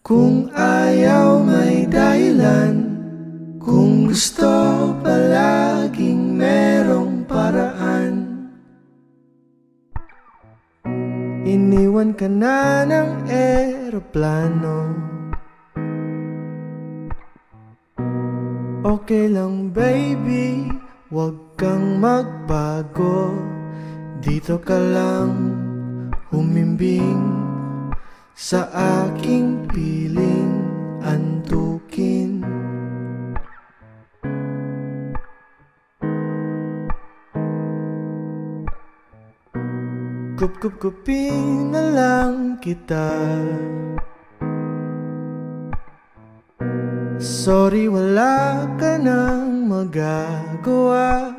Kung ayaw may dahilan, kung gusto palaging merong paraan. Iniwan ka na ng eroplano. Okay lang baby, wag kang magbago. Dito ka lang humimbing sa aking piling antukin. Kup-kup-kupin na lang kita. Sorry, wala ka nang magagawa.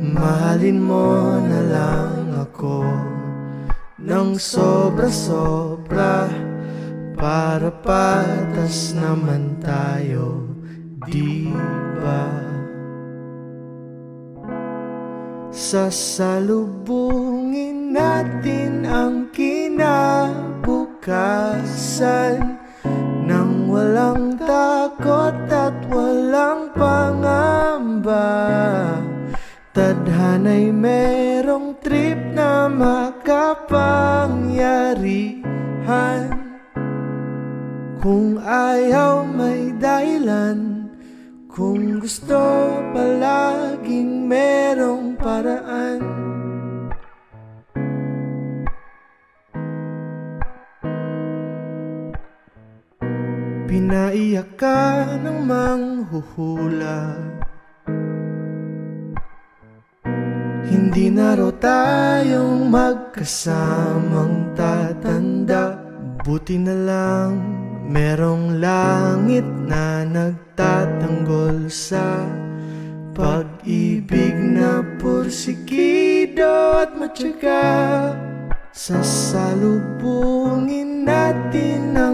Mahalin mo na lang ako ng sobra-sobra, para patas naman tayo, di ba? Sasalubungin natin ang kinabukasan nang walang takot at walang pangamba. Tadhana'y merong trip na makapangyarihan. Kung ayaw may dahilan, kung gusto palaging merong paraan. Pinaiyak ka ng manghuhula. Hindi na raw tayong magkasamang tatanda. Buti na lang merong langit na nagtatanggol sa pag-ibig na porsigido at matyaga. Sasalubungin natin ang